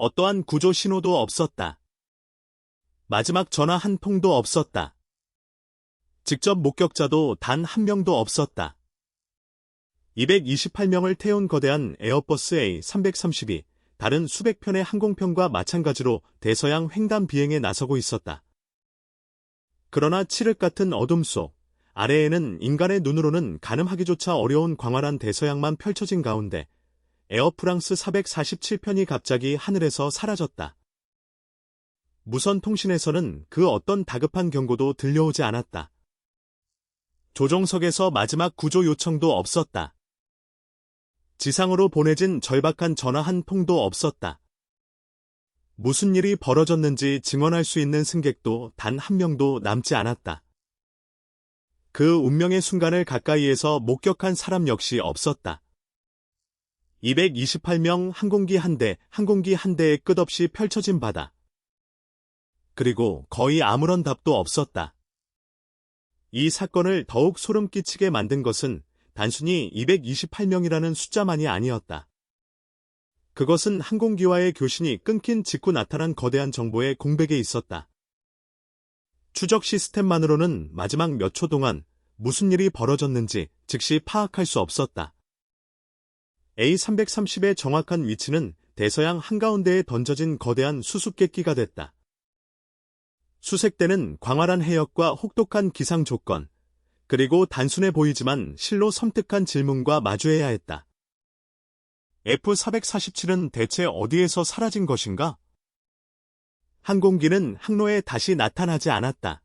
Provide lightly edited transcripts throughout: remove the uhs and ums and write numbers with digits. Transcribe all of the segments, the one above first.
어떠한 구조 신호도 없었다. 마지막 전화 한 통도 없었다. 직접 목격자도 단 한 명도 없었다. 228명을 태운 거대한 에어버스 A330이 다른 수백 편의 항공편과 마찬가지로 대서양 횡단 비행에 나서고 있었다. 그러나 칠흑 같은 어둠 속 아래에는 인간의 눈으로는 가늠하기조차 어려운 광활한 대서양만 펼쳐진 가운데 에어프랑스 447편이 갑자기 하늘에서 사라졌다. 무선 통신에서는 그 어떤 다급한 경고도 들려오지 않았다. 조종석에서 마지막 구조 요청도 없었다. 지상으로 보내진 절박한 전화 한 통도 없었다. 무슨 일이 벌어졌는지 증언할 수 있는 승객도 단 한 명도 남지 않았다. 그 운명의 순간을 가까이에서 목격한 사람 역시 없었다. 228명 항공기 한 대에 끝없이 펼쳐진 바다. 그리고 거의 아무런 답도 없었다. 이 사건을 더욱 소름 끼치게 만든 것은 단순히 228명이라는 숫자만이 아니었다. 그것은 항공기와의 교신이 끊긴 직후 나타난 거대한 정보의 공백에 있었다. 추적 시스템만으로는 마지막 몇 초 동안 무슨 일이 벌어졌는지 즉시 파악할 수 없었다. A330의 정확한 위치는 대서양 한가운데에 던져진 거대한 수수께끼가 됐다. 수색대는 광활한 해역과 혹독한 기상 조건, 그리고 단순해 보이지만 실로 섬뜩한 질문과 마주해야 했다. F447은 대체 어디에서 사라진 것인가? 항공기는 항로에 다시 나타나지 않았다.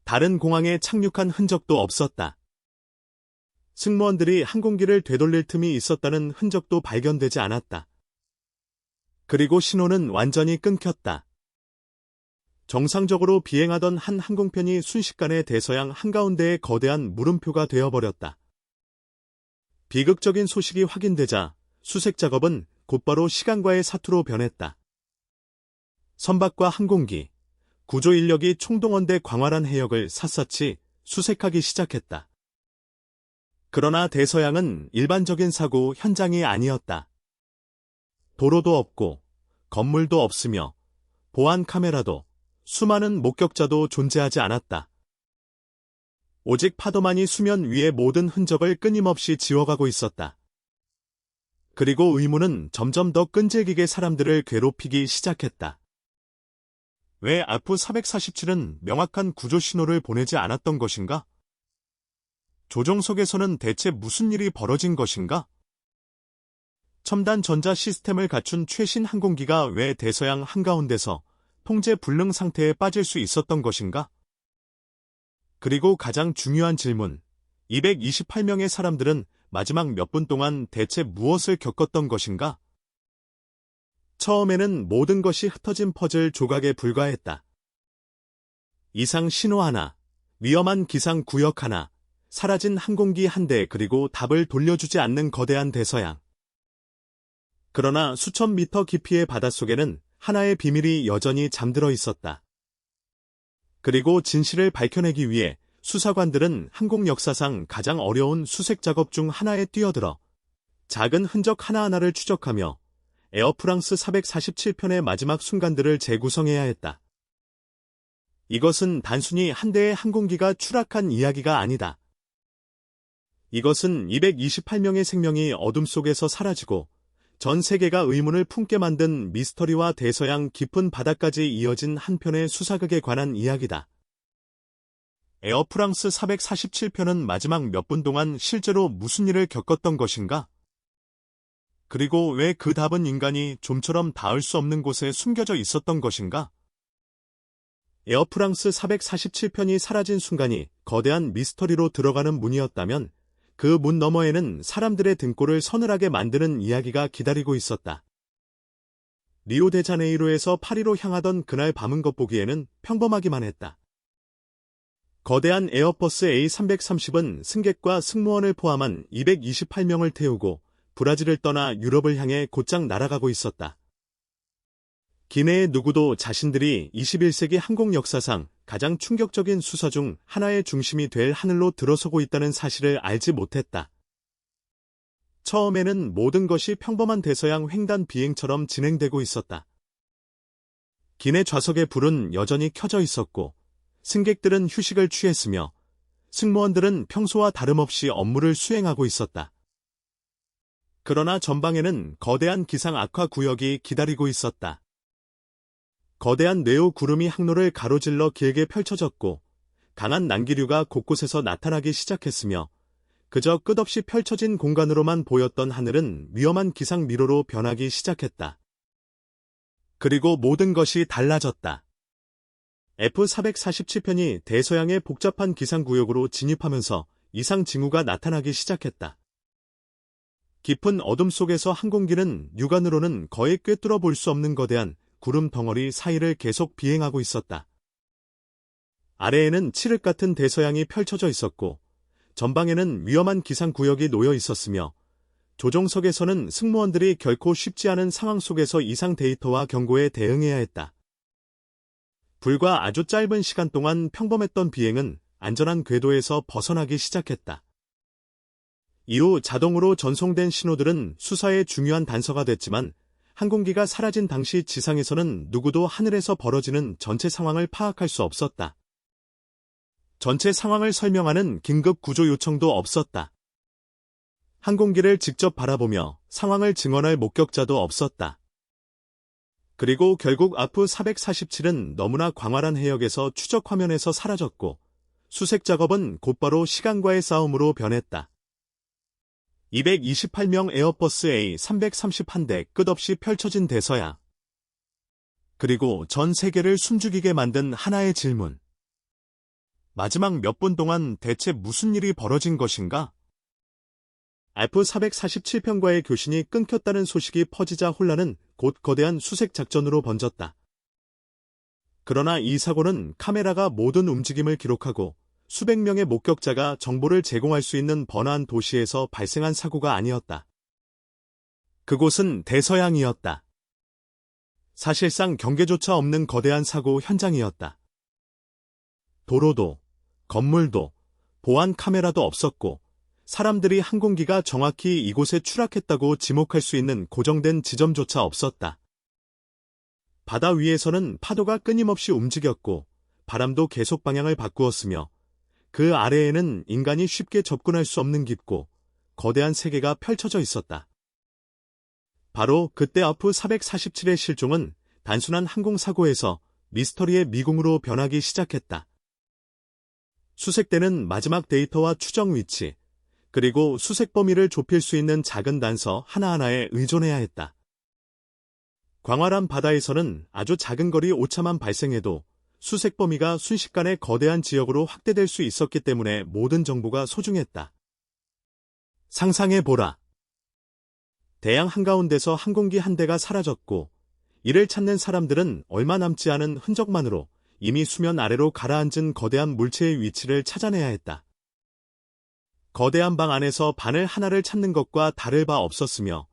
다른 공항에 착륙한 흔적도 없었다. 승무원들이 항공기를 되돌릴 틈이 있었다는 흔적도 발견되지 않았다. 그리고 신호는 완전히 끊겼다. 정상적으로 비행하던 한 항공편이 순식간에 대서양 한가운데의 거대한 물음표가 되어버렸다. 비극적인 소식이 확인되자 수색 작업은 곧바로 시간과의 사투로 변했다. 선박과 항공기, 구조 인력이 총동원돼 광활한 해역을 샅샅이 수색하기 시작했다. 그러나 대서양은 일반적인 사고 현장이 아니었다. 도로도 없고 건물도 없으며 보안 카메라도 수많은 목격자도 존재하지 않았다. 오직 파도만이 수면 위의 모든 흔적을 끊임없이 지워가고 있었다. 그리고 의문은 점점 더 끈질기게 사람들을 괴롭히기 시작했다. 왜 F447은 명확한 구조 신호를 보내지 않았던 것인가? 조종석에서는 대체 무슨 일이 벌어진 것인가? 첨단 전자 시스템을 갖춘 최신 항공기가 왜 대서양 한가운데서 통제 불능 상태에 빠질 수 있었던 것인가? 그리고 가장 중요한 질문, 228명의 사람들은 마지막 몇 분 동안 대체 무엇을 겪었던 것인가? 처음에는 모든 것이 흩어진 퍼즐 조각에 불과했다. 이상 신호 하나, 위험한 기상 구역 하나, 사라진 항공기 한 대, 그리고 답을 돌려주지 않는 거대한 대서양. 그러나 수천 미터 깊이의 바닷속에는 하나의 비밀이 여전히 잠들어 있었다. 그리고 진실을 밝혀내기 위해 수사관들은 항공 역사상 가장 어려운 수색 작업 중 하나에 뛰어들어 작은 흔적 하나하나를 추적하며 에어프랑스 447편의 마지막 순간들을 재구성해야 했다. 이것은 단순히 한 대의 항공기가 추락한 이야기가 아니다. 이것은 228명의 생명이 어둠 속에서 사라지고 전 세계가 의문을 품게 만든 미스터리와 대서양 깊은 바다까지 이어진 한 편의 수사극에 관한 이야기다. 에어프랑스 447편은 마지막 몇 분 동안 실제로 무슨 일을 겪었던 것인가? 그리고 왜 그 답은 인간이 좀처럼 닿을 수 없는 곳에 숨겨져 있었던 것인가? 에어프랑스 447편이 사라진 순간이 거대한 미스터리로 들어가는 문이었다면 그 문 너머에는 사람들의 등골을 서늘하게 만드는 이야기가 기다리고 있었다. 리오데자네이루에서 파리로 향하던 그날 밤은 겉보기에는 평범하기만 했다. 거대한 에어버스 A330은 승객과 승무원을 포함한 228명을 태우고 브라질을 떠나 유럽을 향해 곧장 날아가고 있었다. 기내의 누구도 자신들이 21세기 항공 역사상 가장 충격적인 수사 중 하나의 중심이 될 하늘로 들어서고 있다는 사실을 알지 못했다. 처음에는 모든 것이 평범한 대서양 횡단 비행처럼 진행되고 있었다. 기내 좌석의 불은 여전히 켜져 있었고, 승객들은 휴식을 취했으며, 승무원들은 평소와 다름없이 업무를 수행하고 있었다. 그러나 전방에는 거대한 기상 악화 구역이 기다리고 있었다. 거대한 뇌우 구름이 항로를 가로질러 길게 펼쳐졌고, 강한 난기류가 곳곳에서 나타나기 시작했으며, 그저 끝없이 펼쳐진 공간으로만 보였던 하늘은 위험한 기상 미로로 변하기 시작했다. 그리고 모든 것이 달라졌다. F-447편이 대서양의 복잡한 기상구역으로 진입하면서 이상 징후가 나타나기 시작했다. 깊은 어둠 속에서 항공기는 육안으로는 거의 꿰뚫어 볼 수 없는 거대한 구름 덩어리 사이를 계속 비행하고 있었다. 아래에는 칠흑 같은 대서양이 펼쳐져 있었고, 전방에는 위험한 기상구역이 놓여 있었으며, 조종석에서는 승무원들이 결코 쉽지 않은 상황 속에서 이상 데이터와 경고에 대응해야 했다. 불과 아주 짧은 시간 동안 평범했던 비행은 안전한 궤도에서 벗어나기 시작했다. 이후 자동으로 전송된 신호들은 수사의 중요한 단서가 됐지만, 항공기가 사라진 당시 지상에서는 누구도 하늘에서 벌어지는 전체 상황을 파악할 수 없었다. 전체 상황을 설명하는 긴급 구조 요청도 없었다. 항공기를 직접 바라보며 상황을 증언할 목격자도 없었다. 그리고 결국 F-447은 너무나 광활한 해역에서 추적 화면에서 사라졌고, 수색 작업은 곧바로 시간과의 싸움으로 변했다. 228명 에어버스 A331대 끝없이 펼쳐진 대서양. 그리고 전 세계를 숨죽이게 만든 하나의 질문. 마지막 몇 분 동안 대체 무슨 일이 벌어진 것인가? F-447편과의 교신이 끊겼다는 소식이 퍼지자 혼란은 곧 거대한 수색 작전으로 번졌다. 그러나 이 사고는 카메라가 모든 움직임을 기록하고 수백 명의 목격자가 정보를 제공할 수 있는 번화한 도시에서 발생한 사고가 아니었다. 그곳은 대서양이었다. 사실상 경계조차 없는 거대한 사고 현장이었다. 도로도, 건물도, 보안 카메라도 없었고, 사람들이 항공기가 정확히 이곳에 추락했다고 지목할 수 있는 고정된 지점조차 없었다. 바다 위에서는 파도가 끊임없이 움직였고, 바람도 계속 방향을 바꾸었으며, 그 아래에는 인간이 쉽게 접근할 수 없는 깊고, 거대한 세계가 펼쳐져 있었다. 바로 그때 F-447의 실종은 단순한 항공사고에서 미스터리의 미궁으로 변하기 시작했다. 수색대는 마지막 데이터와 추정 위치, 그리고 수색 범위를 좁힐 수 있는 작은 단서 하나하나에 의존해야 했다. 광활한 바다에서는 아주 작은 거리 오차만 발생해도 수색 범위가 순식간에 거대한 지역으로 확대될 수 있었기 때문에 모든 정보가 소중했다. 상상해보라. 대양 한가운데서 항공기 한 대가 사라졌고, 이를 찾는 사람들은 얼마 남지 않은 흔적만으로 이미 수면 아래로 가라앉은 거대한 물체의 위치를 찾아내야 했다. 거대한 방 안에서 바늘 하나를 찾는 것과 다를 바 없었으며,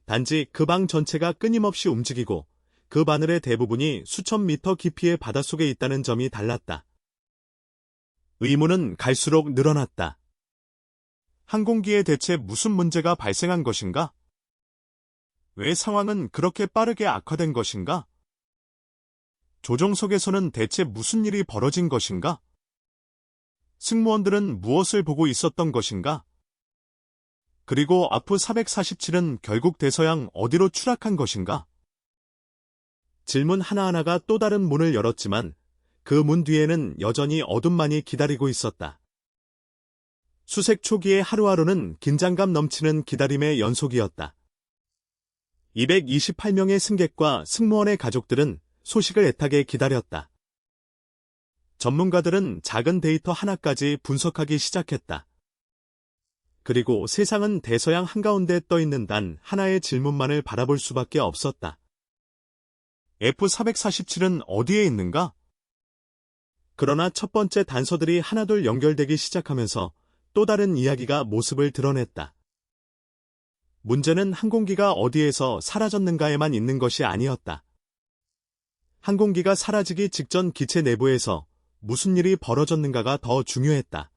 단지 그 방 전체가 끊임없이 움직이고 그 바늘의 대부분이 수천 미터 깊이의 바닷속에 있다는 점이 달랐다. 의문은 갈수록 늘어났다. 항공기에 대체 무슨 문제가 발생한 것인가? 왜 상황은 그렇게 빠르게 악화된 것인가? 조종석에서는 대체 무슨 일이 벌어진 것인가? 승무원들은 무엇을 보고 있었던 것인가? 그리고 F-447은 결국 대서양 어디로 추락한 것인가? 질문 하나하나가 또 다른 문을 열었지만 그 문 뒤에는 여전히 어둠만이 기다리고 있었다. 수색 초기의 하루하루는 긴장감 넘치는 기다림의 연속이었다. 228명의 승객과 승무원의 가족들은 소식을 애타게 기다렸다. 전문가들은 작은 데이터 하나까지 분석하기 시작했다. 그리고 세상은 대서양 한가운데 떠있는 단 하나의 질문만을 바라볼 수밖에 없었다. F-447은 어디에 있는가? 그러나 첫 번째 단서들이 하나둘 연결되기 시작하면서 또 다른 이야기가 모습을 드러냈다. 문제는 항공기가 어디에서 사라졌는가에만 있는 것이 아니었다. 항공기가 사라지기 직전 기체 내부에서 무슨 일이 벌어졌는가가 더 중요했다.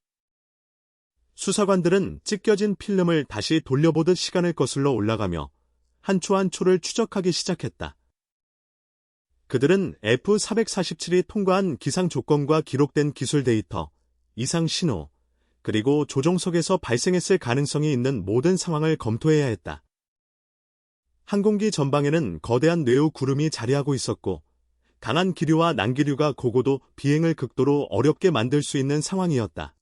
수사관들은 찢겨진 필름을 다시 돌려보듯 시간을 거슬러 올라가며 한 초 한 초를 추적하기 시작했다. 그들은 F-447이 통과한 기상 조건과 기록된 기술 데이터, 이상 신호, 그리고 조종석에서 발생했을 가능성이 있는 모든 상황을 검토해야 했다. 항공기 전방에는 거대한 뇌우 구름이 자리하고 있었고, 강한 기류와 난기류가 고고도 비행을 극도로 어렵게 만들 수 있는 상황이었다.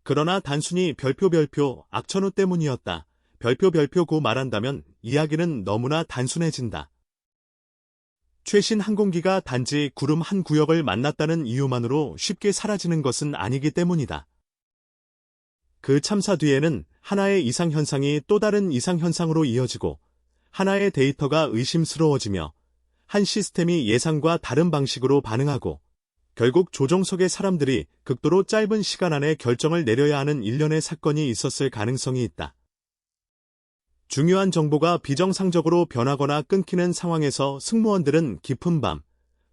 그러나 단순히 별표 악천후 때문이었다. 별표고 말한다면 이야기는 너무나 단순해진다. 최신 항공기가 단지 구름 한 구역을 만났다는 이유만으로 쉽게 사라지는 것은 아니기 때문이다. 그 참사 뒤에는 하나의 이상현상이 또 다른 이상현상으로 이어지고 하나의 데이터가 의심스러워지며 한 시스템이 예상과 다른 방식으로 반응하고 결국 조종석의 사람들이 극도로 짧은 시간 안에 결정을 내려야 하는 일련의 사건이 있었을 가능성이 있다. 중요한 정보가 비정상적으로 변하거나 끊기는 상황에서 승무원들은 깊은 밤,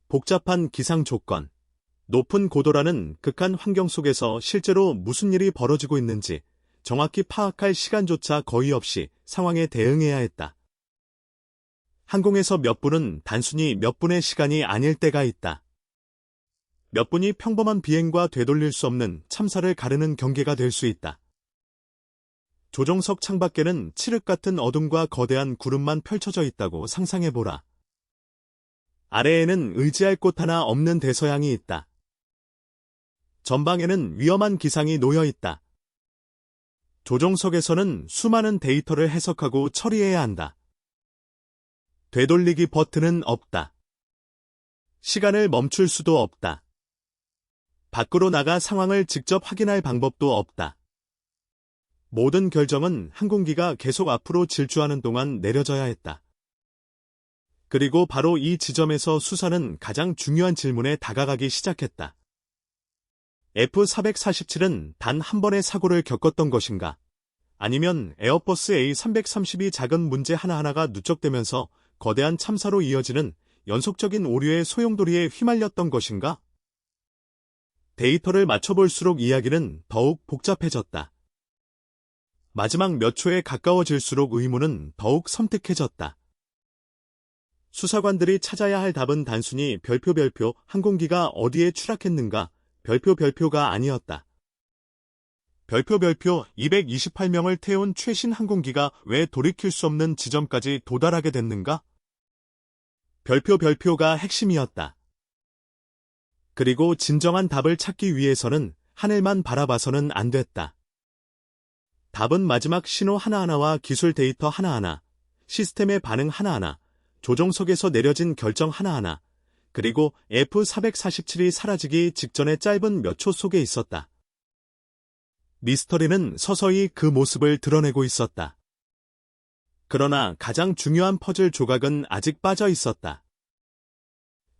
복잡한 기상 조건, 높은 고도라는 극한 환경 속에서 실제로 무슨 일이 벌어지고 있는지 정확히 파악할 시간조차 거의 없이 상황에 대응해야 했다. 항공에서 몇 분은 단순히 몇 분의 시간이 아닐 때가 있다. 몇 분이 평범한 비행과 되돌릴 수 없는 참사를 가르는 경계가 될 수 있다. 조종석 창밖에는 칠흑 같은 어둠과 거대한 구름만 펼쳐져 있다고 상상해보라. 아래에는 의지할 곳 하나 없는 대서양이 있다. 전방에는 위험한 기상이 놓여 있다. 조종석에서는 수많은 데이터를 해석하고 처리해야 한다. 되돌리기 버튼은 없다. 시간을 멈출 수도 없다. 밖으로 나가 상황을 직접 확인할 방법도 없다. 모든 결정은 항공기가 계속 앞으로 질주하는 동안 내려져야 했다. 그리고 바로 이 지점에서 수사는 가장 중요한 질문에 다가가기 시작했다. F-447은 단 한 번의 사고를 겪었던 것인가? 아니면 에어버스 A330이 작은 문제 하나하나가 누적되면서 거대한 참사로 이어지는 연속적인 오류의 소용돌이에 휘말렸던 것인가? 데이터를 맞춰볼수록 이야기는 더욱 복잡해졌다. 마지막 몇 초에 가까워질수록 의문은 더욱 섬뜩해졌다. 수사관들이 찾아야 할 답은 단순히 별표 항공기가 어디에 추락했는가 별표가 아니었다. 별표 228명을 태운 최신 항공기가 왜 돌이킬 수 없는 지점까지 도달하게 됐는가? 별표가 핵심이었다. 그리고 진정한 답을 찾기 위해서는 하늘만 바라봐서는 안 됐다. 답은 마지막 신호 하나하나와 기술 데이터 하나하나, 시스템의 반응 하나하나, 조종석에서 내려진 결정 하나하나, 그리고 F-447이 사라지기 직전의 짧은 몇 초 속에 있었다. 미스터리는 서서히 그 모습을 드러내고 있었다. 그러나 가장 중요한 퍼즐 조각은 아직 빠져 있었다.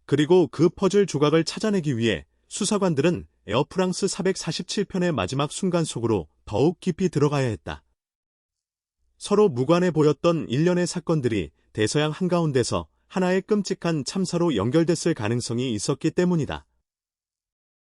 그리고 그 퍼즐 조각을 찾아내기 위해 수사관들은 에어프랑스 447편의 마지막 순간 속으로 더욱 깊이 들어가야 했다. 서로 무관해 보였던 일련의 사건들이 대서양 한가운데서 하나의 끔찍한 참사로 연결됐을 가능성이 있었기 때문이다.